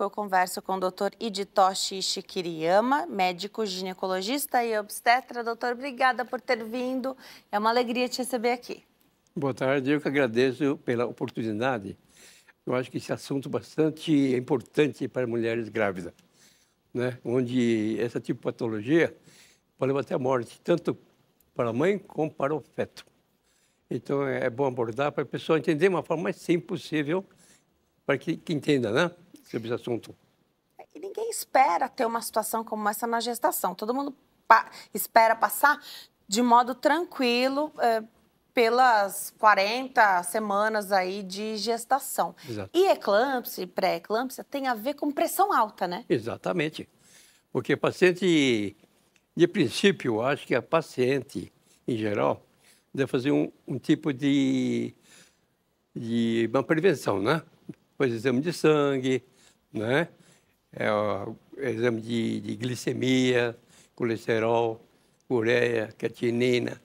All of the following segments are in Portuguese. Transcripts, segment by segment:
eu converso com o Dr. Hidetoshi Ishikiriyama, médico ginecologista e obstetra. Doutor, obrigada por ter vindo. É uma alegria te receber aqui. Boa tarde, eu que agradeço pela oportunidade. Eu acho que esse assunto é bastante importante para mulheres grávidas, né? Onde esse tipo de patologia pode levar até a morte, tanto para a mãe como para o feto. Então, é bom abordar para a pessoa entender de uma forma mais simples possível, para que entenda, né, sobre esse assunto. E ninguém espera ter uma situação como essa na gestação. Todo mundo espera passar de modo tranquilo pelas 40 semanas aí de gestação. Exato. E eclâmpsia e pré-eclâmpsia tem a ver com pressão alta, né? Exatamente. Porque a paciente, de princípio, eu acho que a paciente, em geral, deve fazer um tipo de uma prevenção, né? Faz exame de sangue, né? Exame de glicemia, colesterol, ureia, creatinina,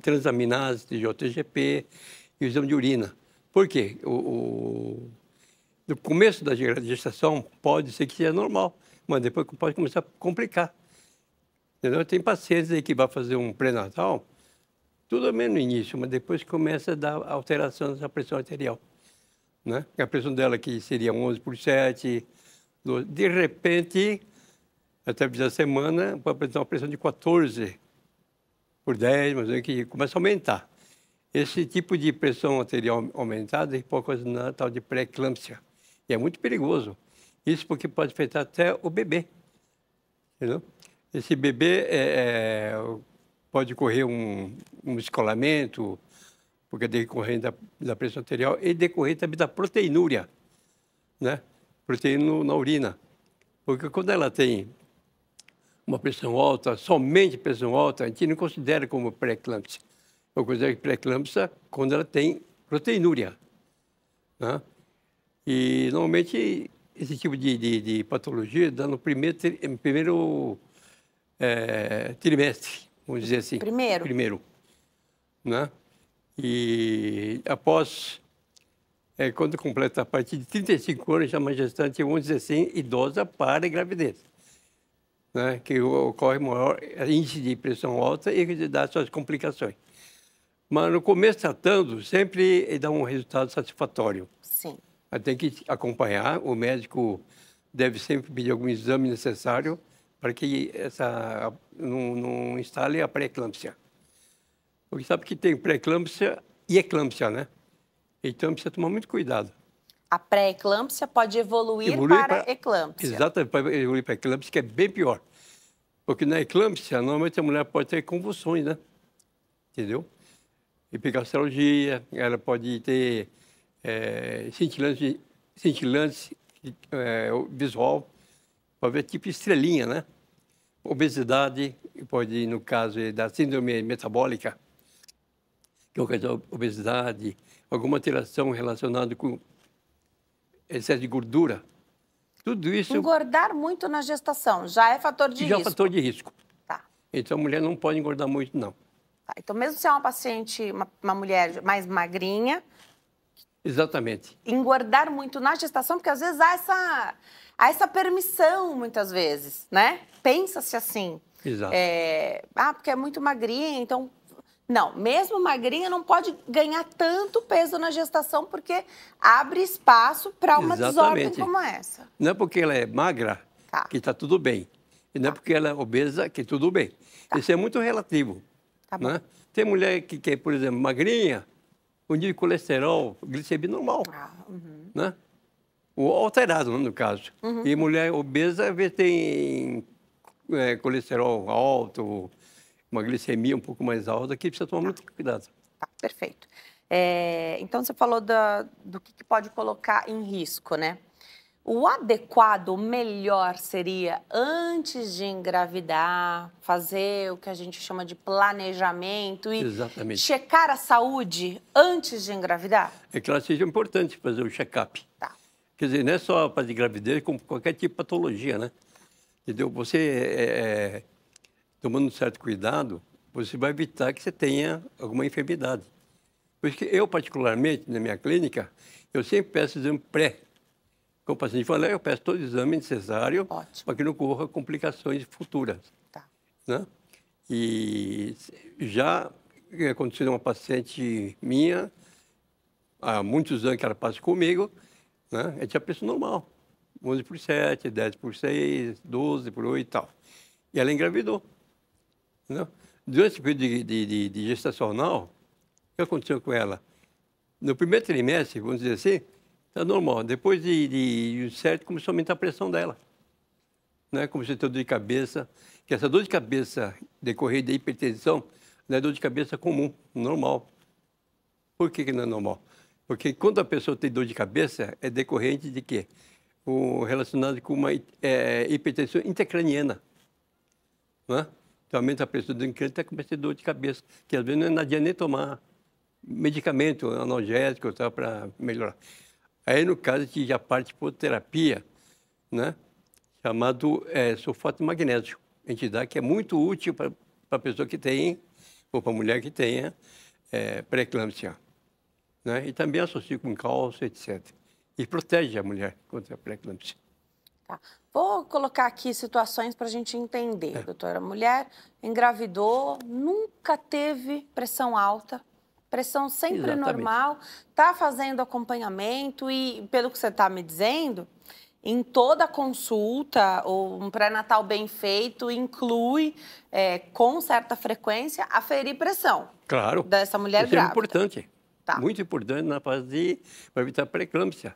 transaminase, TGO-TGP e o exame de urina. Por quê? No começo da gestação pode ser que seja normal, mas depois pode começar a complicar. Entendeu? Tem pacientes aí que vão fazer um pré-natal, tudo bem no início, mas depois começa a dar alteração da pressão arterial, né? A pressão dela que seria 11/7, de repente, até a 20ª semana, pode apresentar uma pressão de 14/10, mas que começa a aumentar. Esse tipo de pressão arterial aumentada pode causar tal de pré-eclâmpsia. E é muito perigoso. Isso porque pode afetar até o bebê. Entendeu? Esse bebê pode correr um descolamento, porque é decorrente da pressão arterial, e decorrente também da proteinúria, né? Proteína na urina. Porque quando ela tem uma pressão alta, somente pressão alta, a gente não considera como pré-eclâmpsia. Eu considero que pré-eclâmpsia quando ela tem proteinúria, né? E, normalmente, esse tipo de patologia dá no primeiro trimestre, vamos dizer assim. Primeiro. Né? E após, quando completa a partir de 35 anos, já uma gestante, vamos dizer assim, idosa para a gravidez, né? Que ocorre maior índice de pressão alta e que dá suas complicações. Mas no começo, tratando, sempre dá um resultado satisfatório. Sim. Tem que acompanhar, o médico deve sempre pedir algum exame necessário para que não instale a pré-eclâmpsia. Porque sabe que tem pré-eclâmpsia e eclâmpsia, né? Então precisa tomar muito cuidado. A pré-eclâmpsia pode evoluir para eclâmpsia. Exatamente, para evoluir para eclâmpsia, que é bem pior. Porque na eclâmpsia, normalmente a mulher pode ter convulsões, né? Entendeu? Hipergastalgia, ela pode ter cintilante visual, pode ver tipo estrelinha, né? Obesidade, pode, no caso, da síndrome metabólica, que ocasiona obesidade, alguma alteração relacionada com excesso de gordura. Tudo isso... Engordar muito na gestação já é fator de risco? Já é fator de risco. Tá. Então, a mulher não pode engordar muito, não. Tá. Então, mesmo se é uma paciente, uma mulher mais magrinha... Exatamente. Engordar muito na gestação, porque às vezes há essa permissão, muitas vezes, né? Pensa-se assim. Exato. Porque é muito magrinha, então... Não, mesmo magrinha não pode ganhar tanto peso na gestação, porque abre espaço para uma desordem como essa. Não é porque ela é magra que está tudo bem. E não é porque ela é obesa que tudo bem. Isso é muito relativo. Tá bom. Né? Tem mulher que é, por exemplo, magrinha, o nível de colesterol, glicemia normal, né? Ou alterado, no caso. E mulher obesa, às vezes, tem colesterol alto, uma glicemia um pouco mais alta, que precisa tomar muito cuidado. Tá, perfeito. Então, você falou do que pode colocar em risco, né? O adequado, o melhor seria, antes de engravidar, fazer o que a gente chama de planejamento e checar a saúde antes de engravidar? É que ela seja importante fazer o check-up. Tá. Quer dizer, não é só para de gravidez, como qualquer tipo de patologia, né? Entendeu? Você, tomando um certo cuidado, você vai evitar que você tenha alguma enfermidade. Por isso que eu, particularmente, na minha clínica, eu sempre peço exame pré. Como o paciente fala, eu peço todo o exame necessário Ótimo. para que não ocorra complicações futuras. Tá. Né? E já aconteceu uma paciente minha, há muitos anos que ela passa comigo, né? Ela tinha preço normal, 11/7, 10/6, 12/8 e tal. E ela engravidou. Né? Durante esse período de gestacional, o que aconteceu com ela? No primeiro trimestre, vamos dizer assim, está normal. Depois de um certo, começou a aumentar a pressão dela. Né? Começou a ter dor de cabeça, que essa dor de cabeça decorrente da hipertensão não é dor de cabeça comum, normal. Por que não é normal? Porque quando a pessoa tem dor de cabeça, é decorrente de quê? Relacionado com uma hipertensão intracraniana. Né? Então, aumenta a pressão do crânio e começa a ter dor de cabeça, que às vezes não adianta nem tomar medicamento analgésico para melhorar. Aí, no caso, a gente já parte por terapia, né? Chamado sulfato de magnésio. A gente dá que é muito útil para a pessoa que tem, ou para a mulher que tenha pré-eclâmpsia. Né? E também associa com cálcio, etc. E protege a mulher contra a pré-eclâmpsia. Tá. Vou colocar aqui situações para a gente entender, doutora. A mulher engravidou, nunca teve pressão alta, pressão sempre normal, está fazendo acompanhamento e, pelo que você está me dizendo, em toda consulta ou um pré-natal bem feito, inclui, com certa frequência, aferir pressão. Claro. Dessa mulher Isso grávida. É importante. Tá. Muito importante na fase para evitar pré-eclâmpsia.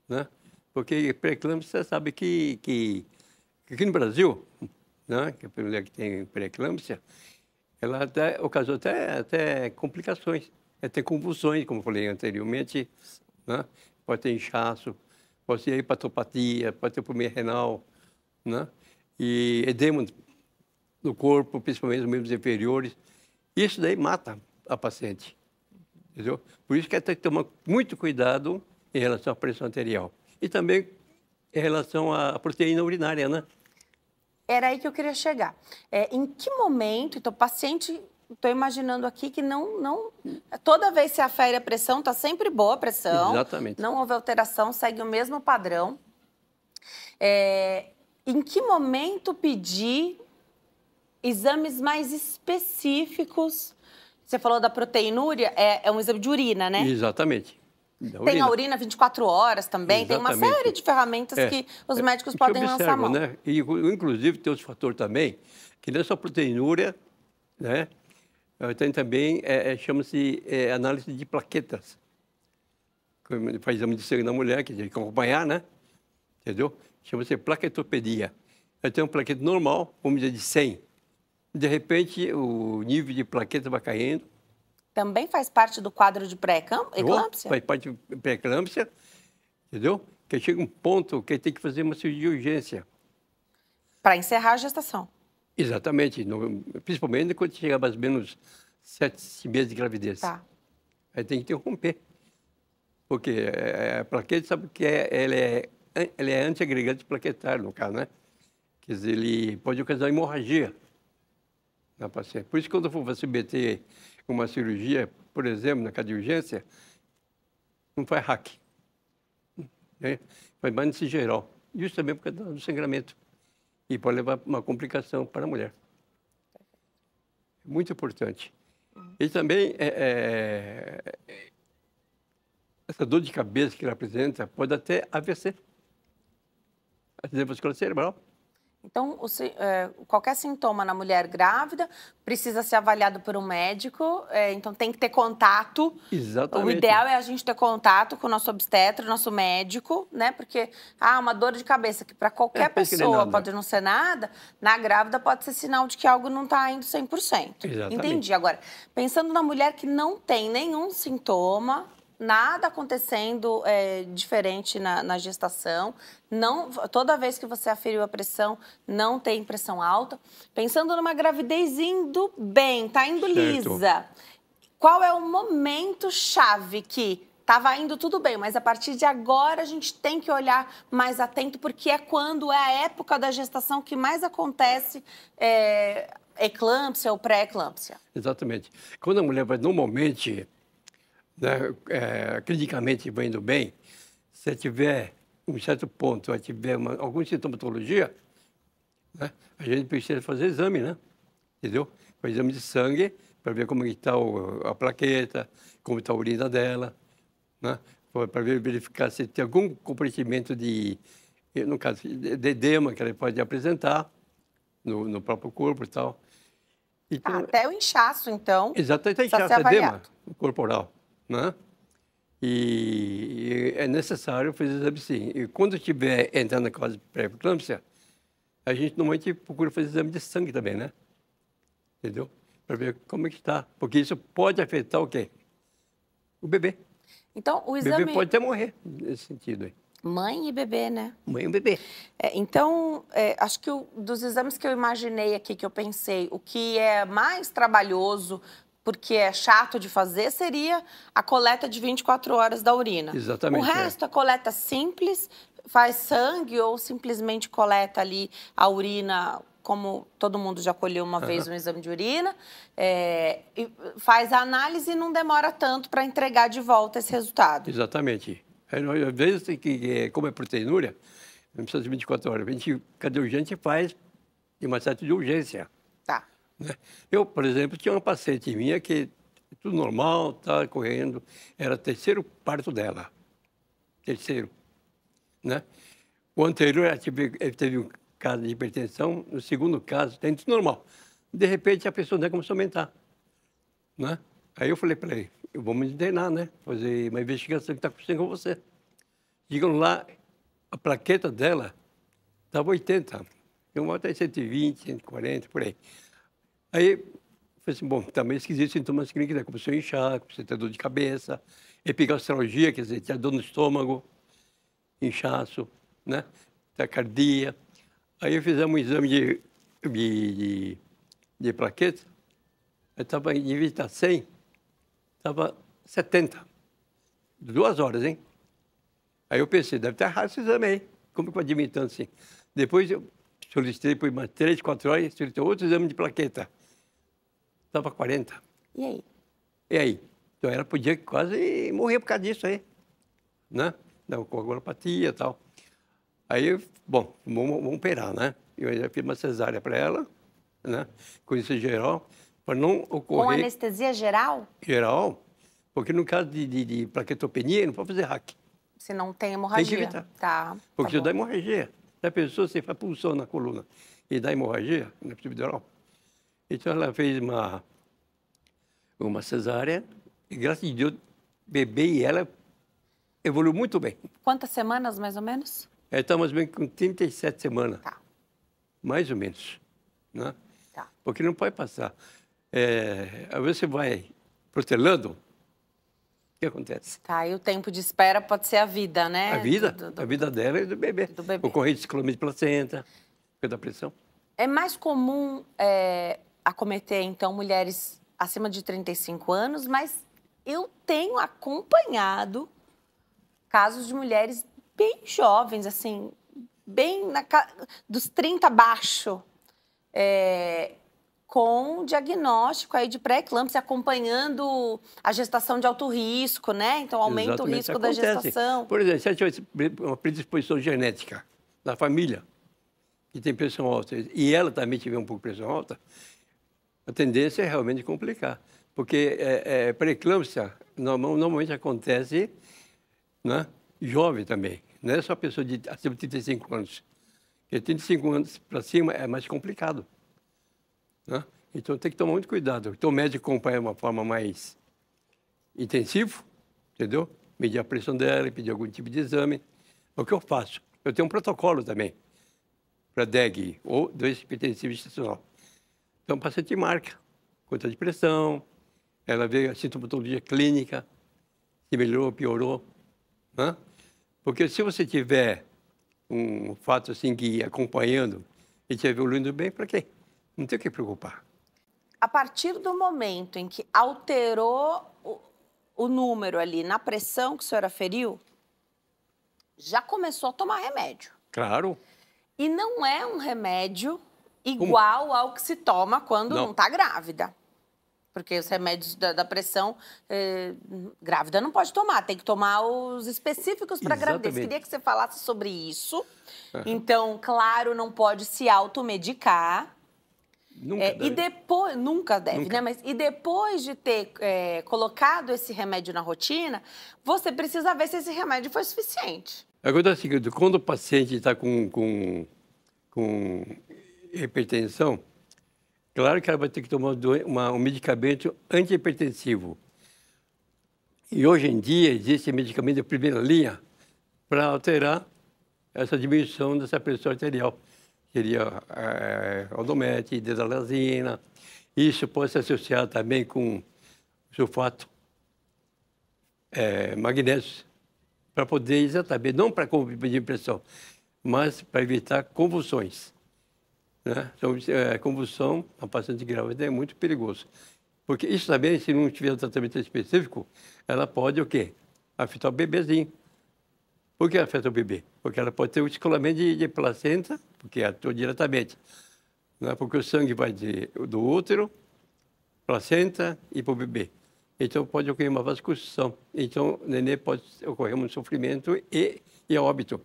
Né? Porque pré-eclâmpsia, você sabe que aqui no Brasil, né, que a mulher que tem pré-eclâmpsia, ela ocasionou até complicações. Até convulsões, como eu falei anteriormente. Né? Pode ter inchaço, pode ter hepatopatia, pode ter problema renal, né? E edema no corpo, principalmente nos membros inferiores. Isso daí mata a paciente. Entendeu? Por isso que tem que tomar muito cuidado em relação à pressão arterial. E também em relação à proteína urinária, né? Era aí que eu queria chegar. Em que momento, então, o paciente, estou imaginando aqui que não... Toda vez que se afere a pressão, está sempre boa a pressão. Exatamente. Não houve alteração, segue o mesmo padrão. Em que momento pedir exames mais específicos? Você falou da proteinúria, é um exame de urina, né? Exatamente. Tem a urina 24 horas também, Exatamente. Tem uma série de ferramentas que os médicos podem lançar a mão. Né? E, inclusive, tem outro fator também, que não é só proteinúria, né? Tem também, chama-se análise de plaquetas. Faz exame de sangue na mulher, que tem que acompanhar, né? Entendeu? Chama-se plaquetopedia. Aí tem uma plaqueta normal, vamos dizer, de 100. De repente, o nível de plaqueta vai caindo. Também faz parte do quadro de pré-eclâmpsia? Faz parte de pré-eclâmpsia, entendeu? Que chega um ponto que tem que fazer uma cirurgia de urgência. Para encerrar a gestação. Exatamente. Principalmente quando chega mais ou menos 7 meses de gravidez. Tá. Aí tem que interromper. Porque a plaqueta, sabe que ela é antiagregante plaquetário, no caso, né? Quer dizer, ele pode ocasionar hemorragia na paciente. Por isso, quando for submeter uma cirurgia, por exemplo, na casa de urgência, não faz hack. Né? Faz mais nesse geral. Isso também por causa do sangramento. E pode levar a uma complicação para a mulher. Muito importante. E também, essa dor de cabeça que ela apresenta pode até AVC. Acidente vascular cerebral. Então, qualquer sintoma na mulher grávida precisa ser avaliado por um médico, então tem que ter contato. Exatamente. O ideal é a gente ter contato com o nosso obstetra, o nosso médico, né? Porque, uma dor de cabeça, que para qualquer pessoa pode não ser nada, na grávida pode ser sinal de que algo não está indo 100%. Exatamente. Entendi. Agora, pensando na mulher que não tem nenhum sintoma, nada acontecendo diferente na gestação, toda vez que você aferiu a pressão, não tem pressão alta. Pensando numa gravidez indo bem, tá indo lisa. Qual é o momento chave que estava indo tudo bem, mas a partir de agora a gente tem que olhar mais atento, porque é a época da gestação que mais acontece eclâmpsia ou pré-eclâmpsia. Exatamente. Quando a mulher vai normalmente, né, clinicamente vai indo bem, se tiver um certo ponto, ela tiver alguma sintomatologia, né, a gente precisa fazer exame, né? Entendeu? Faz exame de sangue para ver como está a plaqueta, como está a urina dela, né? Para verificar se tem algum comprometimento no caso, de edema que ela pode apresentar no próprio corpo e tal. Então, Até o inchaço, então, exatamente, precisa ser inchaço, edema avaliado. corporal, né? E é necessário fazer exame sim. E quando estiver entrando na fase pré-eclâmpsia, a gente normalmente procura fazer exame de sangue também, né? Entendeu? Para ver como é que está. Porque isso pode afetar o quê? O bebê. Então, o O exame... bebê pode até morrer nesse sentido aí. Mãe e bebê, né? Mãe e o bebê. Então, acho que dos exames que eu imaginei aqui, que eu pensei, o que é mais trabalhoso, porque é chato de fazer, seria a coleta de 24 horas da urina. Exatamente. O resto, a coleta simples, faz sangue ou simplesmente coleta ali a urina, como todo mundo já colheu uma vez um exame de urina, e faz a análise e não demora tanto para entregar de volta esse resultado. Exatamente. Às vezes, como é proteinúria, não precisa de 24 horas. Cadê urgente faz de uma certa de urgência. Tá. Né? Eu, por exemplo, tinha uma paciente minha que tudo normal, estava correndo, era o terceiro parto dela. Terceiro. Né? O anterior, ela teve um caso de hipertensão, no segundo caso, tem tudo normal. De repente, a pessoa começou a aumentar. Né? Aí eu falei para ele, vamos internar, né? Fazer uma investigação que está acontecendo com você. Digam lá, a plaqueta dela estava 80. Eu botei 120, 140, por aí. Aí, eu falei assim, bom, também esquisito sintomas clínicos, né? Começou a inchar, começou a ter dor de cabeça, epigastralgia, quer dizer, tinha dor no estômago, inchaço, né? Taquicardia. Aí fizemos um exame de plaqueta, eu estava em vez de estar 100, estava 70. 2 horas, hein? Aí eu pensei, deve estar errado esse exame aí. Como que vai diminuir tanto assim? Depois eu solicitei por umas 3, 4 horas, solicitei outro exame de plaqueta. Estava 40. E aí? E aí? Então ela podia quase morrer por causa disso aí, né? Da coagulopatia e tal. Aí, bom, vamos operar, né? Eu já fiz uma cesárea para ela, né? Com isso geral, para não ocorrer... Com anestesia geral? Geral, porque no caso de plaquetopenia, não pode fazer hack. Se não tem hemorragia. Tem que evitar. Tá. Porque tá isso dá hemorragia. Se a pessoa se faz pulsão na coluna e dá hemorragia, na epidural. Então ela fez uma cesárea e, graças a Deus, bebê e ela evoluiu muito bem. Quantas semanas, mais ou menos? Ela está mais ou menos com 37 semanas. Tá. Mais ou menos. Né? Tá. Porque não pode passar. Às vezes você vai protelando, o que acontece? Tá, e o tempo de espera pode ser a vida, né? A vida dela e do bebê. Do bebê. Ocorrência de ciclomia de placenta, da pressão. É mais comum acometer, então, mulheres acima de 35 anos, mas eu tenho acompanhado casos de mulheres bem jovens, assim, bem dos 30 abaixo, com diagnóstico aí de pré-eclâmpsia, acompanhando a gestação de alto risco, né? Então, aumenta Exatamente. o risco Acontece. da gestação. Por exemplo, se ela tiver uma predisposição genética na família, que tem pressão alta, e ela também tiver um pouco de pressão alta, a tendência é realmente complicar. Porque pré-eclâmpsia normalmente acontece, né, jovem também. Não é só pessoa acima de 35 anos. Porque 35 anos para cima é mais complicado. Né? Então tem que tomar muito cuidado. Então o médico acompanha de uma forma mais intensiva, entendeu? Medir a pressão dela, pedir algum tipo de exame. O que eu faço? Eu tenho um protocolo também para DEG, ou doença hipertensiva gestacional. Então o paciente marca conta de pressão, ela vê a sintomatologia clínica, se melhorou, piorou. Né? Porque se você tiver um fato assim que ir acompanhando e estiver evoluindo bem, para quê? Não tem o que preocupar. A partir do momento em que alterou o número ali na pressão que a senhora feriu, já começou a tomar remédio. Claro. E não é um remédio igual ao que se toma quando não está grávida. Porque os remédios da pressão, grávida não pode tomar, tem que tomar os específicos para gravidez. Exatamente. Queria que você falasse sobre isso. Aham. Então, claro, não pode se automedicar. Nunca E deve. depois, nunca deve, Nunca. né? Mas e depois de ter colocado esse remédio na rotina, você precisa ver se esse remédio foi suficiente. Agora é o seguinte, quando o paciente está com hipertensão, claro que ela vai ter que tomar um medicamento antihipertensivo. E hoje em dia existe medicamento de primeira linha para alterar essa diminuição dessa pressão arterial. Seria Aldomete, Desdalazina. Isso pode se associar também com sulfato, magnésio, para poder exatamente, não para diminuir pressão, mas para evitar convulsões. Né? Então, convulsão, a paciente grávida é muito perigoso. Porque isso também, se não tiver um tratamento específico, ela pode o quê? Afetar o bebezinho. Por que afeta o bebê? Porque ela pode ter um descolamento de placenta, porque atua diretamente. Né? Porque o sangue vai do útero, placenta e para o bebê. Então, pode ocorrer uma vascularização. Então, o nenê pode ocorrer um sofrimento e óbito.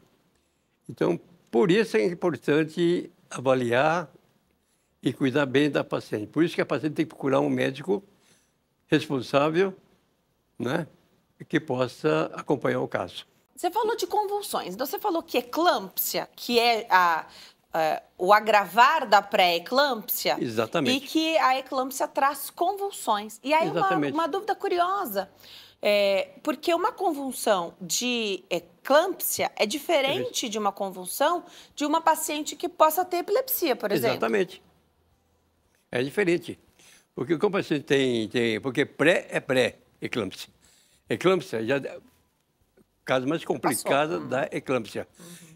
Então, por isso é importante avaliar e cuidar bem da paciente. Por isso que a paciente tem que procurar um médico responsável, né, que possa acompanhar o caso. Você falou de convulsões. Então, você falou que eclâmpsia, que é o agravar da pré-eclâmpsia. Exatamente. E que a eclâmpsia traz convulsões. E aí, uma dúvida curiosa. Porque uma convulsão de eclâmpsia é diferente de uma convulsão de uma paciente que possa ter epilepsia, por exemplo. Exatamente. É diferente. Porque como o paciente tem... Porque pré é pré-eclâmpsia. Eclâmpsia já... Caso mais complicado da eclâmpsia.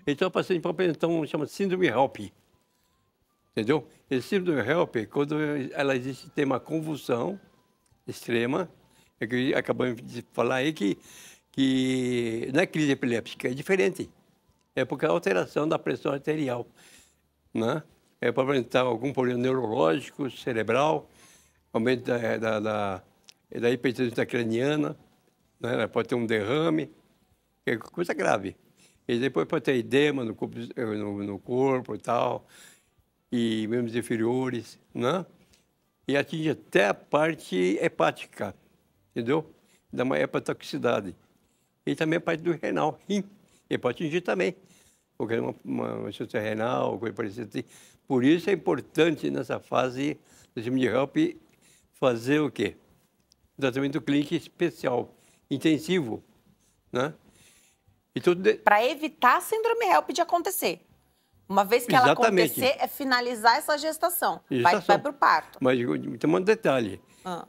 Então, a paciente pode apresentar chama síndrome HELP. Entendeu? Esse síndrome HELP, quando ela existe, tem uma convulsão extrema, que acabamos de falar aí que não é crise epiléptica, é diferente. É porque é alteração da pressão arterial. Né? É para apresentar algum problema neurológico, cerebral, aumento da hipertensão intracraniana, né? Ela pode ter um derrame, que é coisa grave. E depois pode ter edema no corpo e tal, e membros inferiores, né? E atinge até a parte hepática, entendeu? Dá uma hepatotoxicidade. E também a parte do renal, rim, e pode atingir também, porque é uma insuficiência renal, coisa parecida assim. Por isso é importante, nessa fase do regime de HELP, fazer o quê? Um tratamento clínico especial, intensivo, né? Para evitar a síndrome HELP de acontecer. Uma vez que ela acontecer, é finalizar essa gestação. Vai para o parto. Mas tem um detalhe.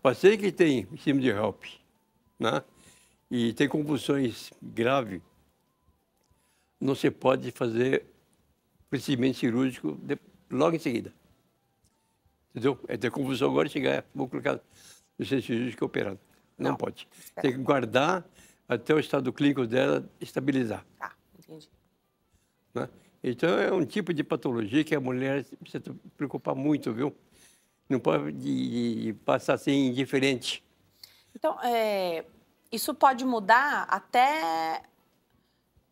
Paciente que tem síndrome de HELP, né? E tem convulsões graves, não se pode fazer procedimento cirúrgico logo em seguida. Entendeu? É ter convulsão agora e chegar, vou colocar no centro cirúrgico operado. Não pode. Tem que guardar até o estado clínico dela estabilizar. Tá, entendi. Né? Então, é um tipo de patologia que a mulher precisa se preocupar muito, viu? Não pode passar assim indiferente. Então, isso pode mudar até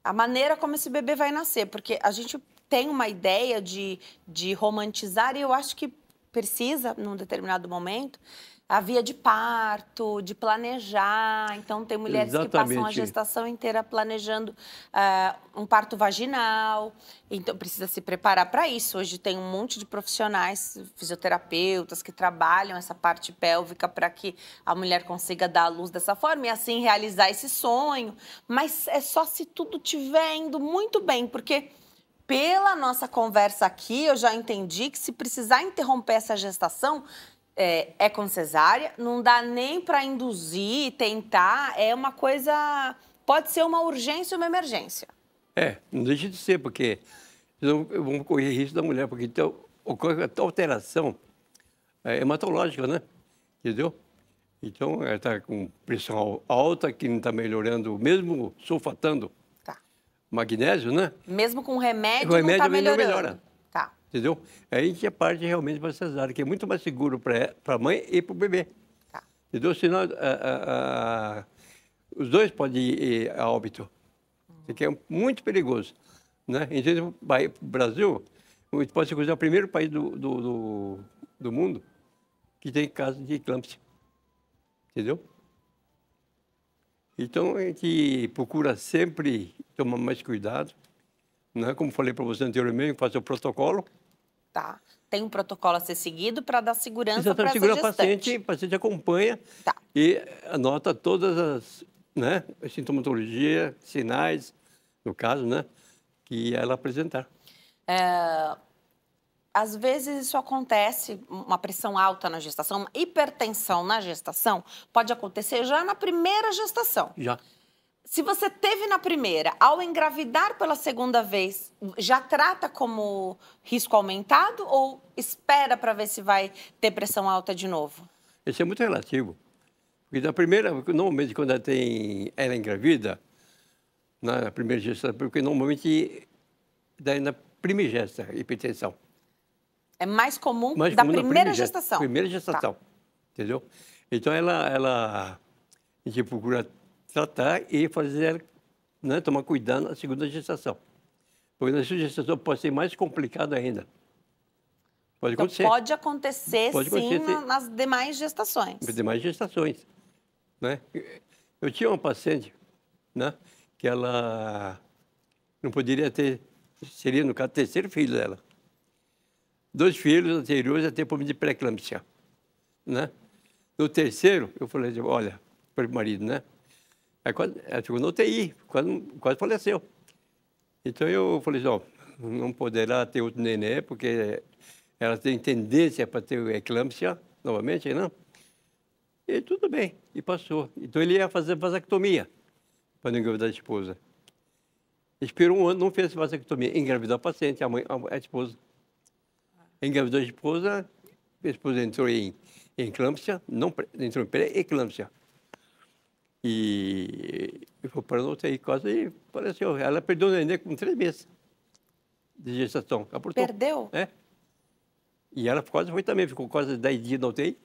a maneira como esse bebê vai nascer, porque a gente tem uma ideia de romantizar, e eu acho que precisa, num determinado momento, a via de parto, de planejar. Então, tem mulheres que passam a gestação inteira planejando um parto vaginal. Então, precisa se preparar para isso. Hoje tem um monte de profissionais, fisioterapeutas, que trabalham essa parte pélvica para que a mulher consiga dar à luz dessa forma e, assim, realizar esse sonho. Mas é só se tudo estiver indo muito bem, porque... Pela nossa conversa aqui, eu já entendi que se precisar interromper essa gestação, é com cesárea, não dá nem para induzir, tentar, é uma coisa... Pode ser uma urgência ou uma emergência. Não deixa de ser, porque vamos correr risco da mulher, porque então ocorre a alteração hematológica, né? Entendeu? Então, ela está com pressão alta, que não está melhorando, mesmo sulfatando. Magnésio, né? Mesmo com remédio, não está melhorando. Não melhora. Entendeu? Aí a gente parte realmente para a cesárea, que é muito mais seguro para a mãe e para o bebê. Entendeu? Senão, os dois podem ir a óbito. Isso aqui é muito perigoso. Né? Então, o Brasil pode ser considerado o primeiro país do mundo que tem casos de eclâmpsia. Entendeu? Então, a gente procura sempre tomar mais cuidado. Né? Como falei para você anteriormente, fazer o protocolo. Tá. Tem um protocolo a ser seguido para dar segurança para essa segura gestante. o paciente acompanha Tá. e anota todas as, né, a sintomatologia, sinais, no caso, né, que ela apresentar. Às vezes isso acontece, uma pressão alta na gestação, uma hipertensão na gestação, pode acontecer já na primeira gestação. Já. Se você teve na primeira, ao engravidar pela segunda vez, já trata como risco aumentado ou espera para ver se vai ter pressão alta de novo? Isso é muito relativo. Porque na primeira, normalmente quando ela engravida, na primeira gestação, porque normalmente daí na primigesta, hipertensão. É mais comum Mais da comum na primeira gestação? Primeira gestação, Tá. Entendeu? Então a gente procura tratar e fazer, né, tomar cuidado na segunda gestação. Porque na segunda gestação pode ser mais complicado ainda. Pode Então, acontecer. pode acontecer, Pode sim, acontecer, nas demais gestações. nas demais gestações. Né? Eu tinha uma paciente, né, que ela não poderia ter, seria no caso, o terceiro filho dela. 2 filhos anteriores a ter problema de pré-eclâmpsia. Né? No terceiro, eu falei assim, olha, para o marido, né? Aí ela ficou no UTI, quase faleceu. Então eu falei assim, ó, não poderá ter outro neném, porque ela tem tendência para ter eclâmpsia novamente, não? E tudo bem, e passou. Então ele ia fazer vasectomia para não engravidar a esposa. Esperou 1 ano, não fez vasectomia, engravidou a paciente, a esposa. Engravidou a esposa entrou em eclâmpsia, não entrou em pré-eclâmpsia. E foi para a UTI quase e faleceu. Ela perdeu o neném com 3 meses de gestação. Abortou. Perdeu? É. E ela quase foi também, ficou quase 10 dias na UTI.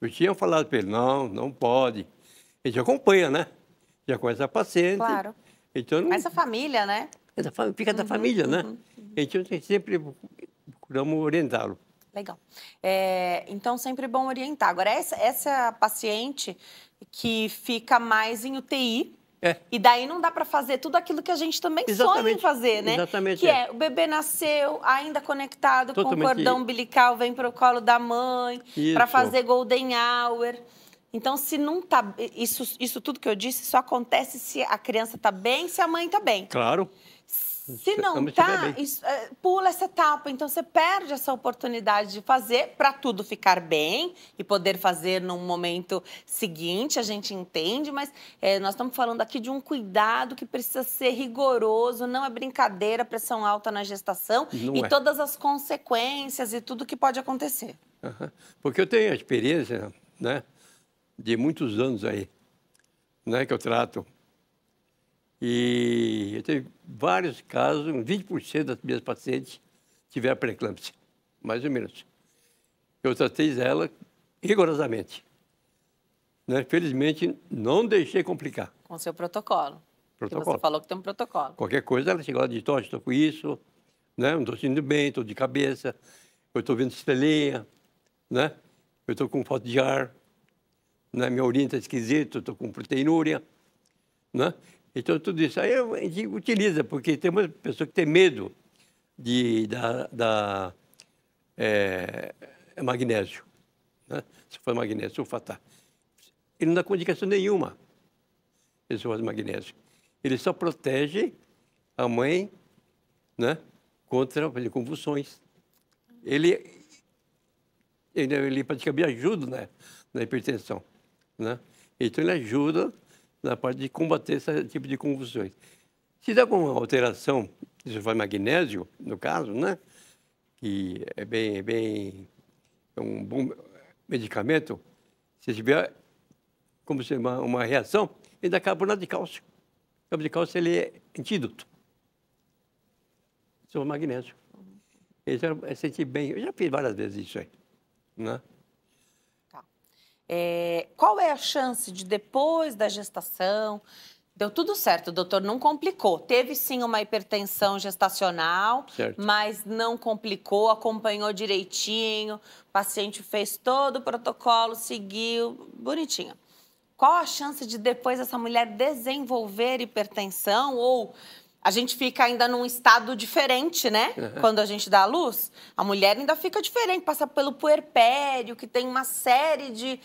Eu tinha falado para ele, não pode. A gente acompanha, né? Já conhece a paciente. Claro. Então, não, Essa família, né? fica da família, né? Então, a gente sempre procuramos orientá-lo. Legal. Então, sempre bom orientar. Agora, essa paciente que fica mais em UTI, e daí não dá para fazer tudo aquilo que a gente também sonha em fazer, né? Exatamente. Que o bebê nasceu ainda conectado com o cordão umbilical, vem para o colo da mãe, para fazer golden hour. Então, se não tá... Isso tudo que eu disse só acontece se a criança tá bem, se a mãe tá bem. Claro. Se não tá, pula essa etapa. Então, você perde essa oportunidade de fazer para tudo ficar bem e poder fazer num momento seguinte, a gente entende, mas nós estamos falando aqui de um cuidado que precisa ser rigoroso, não é brincadeira, pressão alta na gestação todas as consequências e tudo que pode acontecer. Porque eu tenho a experiência, né, de muitos anos aí, né, que eu trato. E eu tenho vários casos, 20% das minhas pacientes tiveram pré-eclâmpsia, mais ou menos. Eu tratei ela rigorosamente. Né? Felizmente, não deixei complicar. Com seu protocolo. Você falou que tem um protocolo. Qualquer coisa, ela chega lá de estou com isso, né? Não estou sentindo bem, estou de cabeça, eu estou vendo estrelinha, né? Eu estou com falta de ar, né? Minha urina está esquisita, estou com proteinúria, né? Então, tudo isso aí a gente utiliza, porque tem uma pessoa que tem medo magnésio, né? Se for magnésio, sulfatar. Ele não dá contraindicação nenhuma, esse sulfato de magnésio. Ele só protege a mãe, né, contra convulsões. Ele praticamente ajuda, né, na hipertensão, né? Então, ele ajuda na parte de combater esse tipo de convulsões. Se dá alguma alteração de sulfato de magnésio, no caso, né, que é um bom medicamento, se tiver como se uma reação, ele dá carbonato de cálcio. O carbonato de cálcio ele é antídoto. Sulfato de magnésio. Ele já sente bem. Eu já fiz várias vezes isso aí, né? Tá. Qual é a chance de depois da gestação... Deu tudo certo, o doutor não complicou. Teve sim uma hipertensão gestacional, Certo. mas não complicou, acompanhou direitinho, o paciente fez todo o protocolo, seguiu, bonitinho. Qual a chance de depois essa mulher desenvolver hipertensão ou a gente fica ainda num estado diferente, né? Quando a gente dá à luz, a mulher ainda fica diferente, passa pelo puerpério, que tem uma série de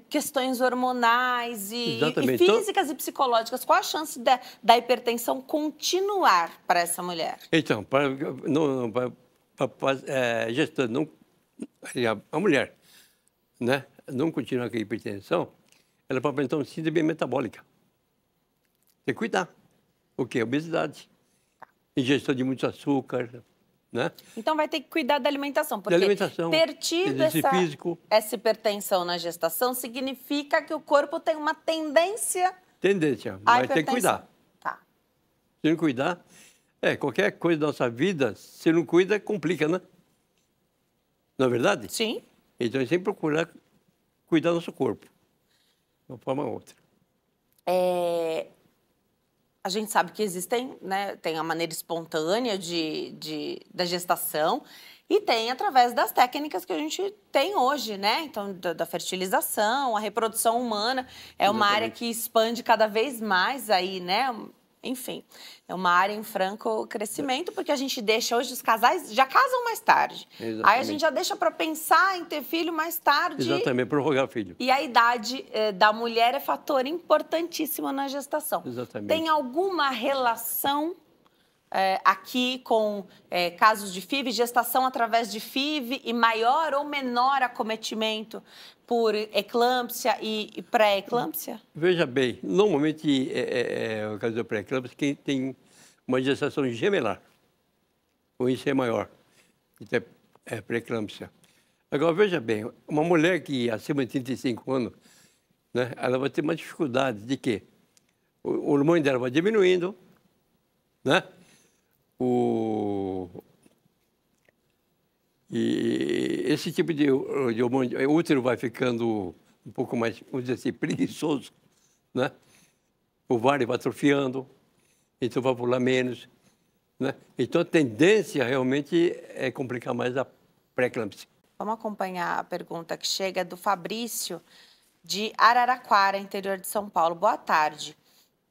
questões hormonais e físicas e psicológicas. Qual a chance da hipertensão continuar para essa mulher? Então, gestante, não, a mulher, né, não continuar com a hipertensão, ela pode apresentar uma síndrome metabólica. Tem que cuidar. O quê? Obesidade. Ingestão de muito açúcar, né? Então vai ter que cuidar da alimentação, porque ter tido essa hipertensão na gestação significa que o corpo tem uma tendência mas tem que cuidar. Tá. Se não cuidar, qualquer coisa da nossa vida, se não cuida, complica, né? Não é verdade? Sim. Então, a gente tem que procurar cuidar do nosso corpo, de uma forma ou outra. A gente sabe que existem, né, tem a maneira espontânea da gestação e tem através das técnicas que a gente tem hoje, né? Então, da fertilização, a reprodução humana é uma área que expande cada vez mais aí, né? Enfim, é uma área em franco crescimento, porque a gente deixa hoje os casais já casam mais tarde. Exatamente. Aí a gente já deixa para pensar em ter filho mais tarde. Exatamente, prorrogar filho. E a idade da mulher é fator importantíssimo na gestação. Exatamente. Tem alguma relação aqui com casos de FIV, gestação através de FIV e maior ou menor acometimento por eclâmpsia e pré-eclâmpsia? Veja bem, normalmente, o caso da pré-eclâmpsia, quem tem uma gestação gemelar, o índice é maior, então é pré-eclâmpsia. Agora, veja bem, uma mulher que acima de 35 anos, né, ela vai ter uma dificuldade de quê? O hormônio dela vai diminuindo, né? E esse tipo de hormônio, o útero vai ficando um pouco mais, vamos dizer assim, preguiçoso, né? O ovário vai atrofiando, então vai pular menos, né? Então a tendência realmente é complicar mais a pré-eclâmpsia. Vamos acompanhar a pergunta que chega do Fabrício, de Araraquara, interior de São Paulo. Boa tarde.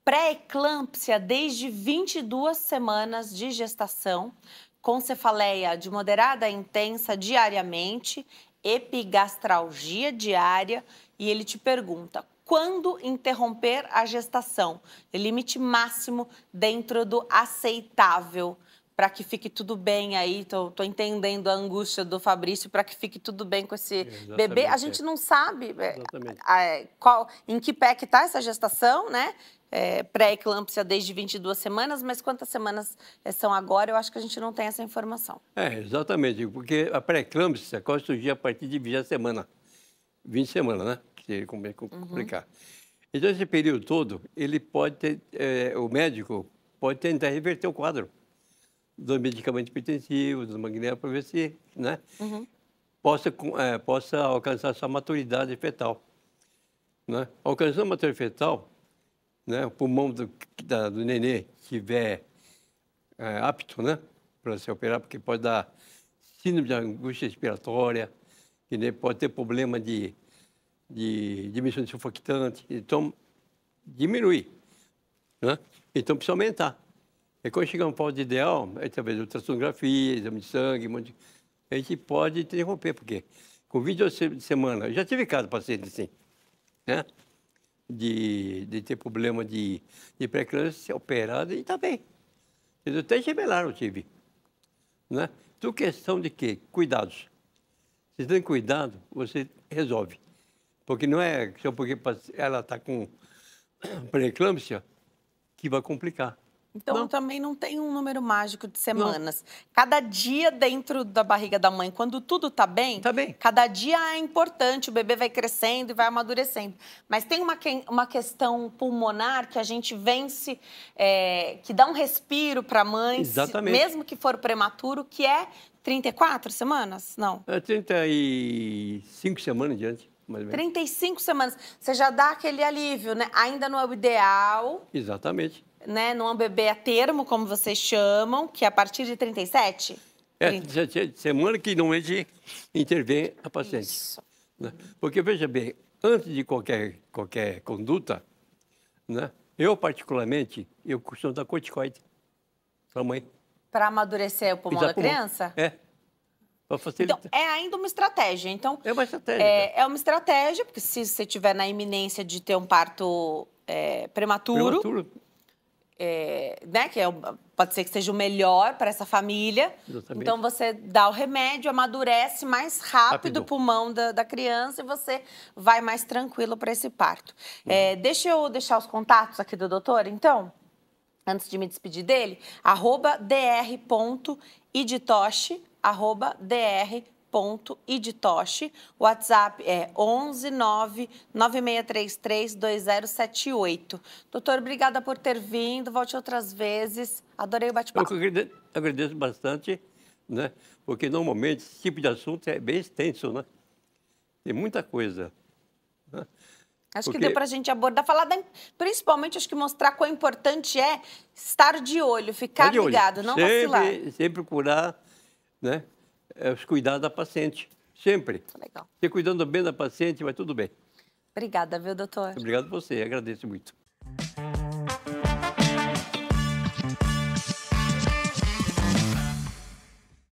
Pré-eclâmpsia desde 22 semanas de gestação, com cefaleia de moderada a intensa diariamente, epigastralgia diária, e ele te pergunta, quando interromper a gestação? O limite máximo dentro do aceitável, para que fique tudo bem aí, tô entendendo a angústia do Fabrício, para que fique tudo bem com esse bebê. A gente não sabe em que pé que está essa gestação, né? Pré-eclâmpsia desde 22 semanas, mas quantas semanas são agora? Eu acho que a gente não tem essa informação. Exatamente, porque a pré-eclâmpsia pode surgir a partir de 20 semana. 20 semanas, né? Que seria complicar. Então, esse período todo, ele pode ter, o médico pode tentar reverter o quadro dos medicamentos hipertensivos, do magnésio, para ver se, né, possa alcançar essa maturidade fetal. Né? Alcançando a maturidade fetal, né, o pulmão do nenê estiver apto, né, para se operar, porque pode dar síndrome de angústia respiratória, que nem pode ter problema de diminuição de sufoctante, então diminuir, né? Então precisa aumentar. E quando chegar um ponto ideal, através de ultrassonografia, exame de sangue, a gente pode interromper, porque com 22 semanas, eu já tive caso de paciente assim, né? De ter problema de pré-eclâmpsia, ser operado e está bem. Até gemelar eu tive, né? Então, questão de quê? Cuidados. Se tem cuidado, você resolve. Porque não é só porque ela está com pré-eclâmpsia que vai complicar. Então, também não tem um número mágico de semanas. Não. Cada dia dentro da barriga da mãe, quando tudo está bem, cada dia é importante, o bebê vai crescendo e vai amadurecendo. Mas tem uma questão pulmonar que a gente vence, que dá um respiro para a mãe, mesmo que for prematuro, que é 34 semanas? Não. 35 semanas em diante. mais ou menos. 35 semanas. Você já dá aquele alívio, né? Ainda não é o ideal, Exatamente. né? Não é um bebê a termo, como vocês chamam, que é a partir de 37? É, 30. semana que normalmente intervém a paciente. Isso. Né? Porque, veja bem, antes de qualquer conduta, né, eu particularmente, eu costumo dar corticoide para a mãe. Para amadurecer o pulmão da criança? É, para facilitar. Então, é ainda uma estratégia. Então, É uma estratégia. é uma estratégia, porque se você estiver na iminência de ter um parto prematuro, né, pode ser que seja o melhor para essa família. Exatamente. Então, você dá o remédio, amadurece mais rápido o pulmão da criança e você vai mais tranquilo para esse parto. Deixa eu deixar os contatos aqui do doutor, então, antes de me despedir dele, @dr.iditoshi, @dr.iditoshi. O WhatsApp é 11 9 9633 2078. Doutor, obrigada por ter vindo. Volte outras vezes. Adorei o bate-papo. Eu agradeço bastante, né? Porque normalmente esse tipo de assunto é bem extenso, né? Tem muita coisa. Né? Acho que deu para a gente abordar, principalmente, acho que mostrar quão importante é estar de olho, ficar ligado, não vacilar. Sempre procurar, né, os cuidados da paciente, sempre. Legal. Você cuidando bem da paciente, vai tudo bem. Obrigada, viu, doutor? Obrigado a você, agradeço muito.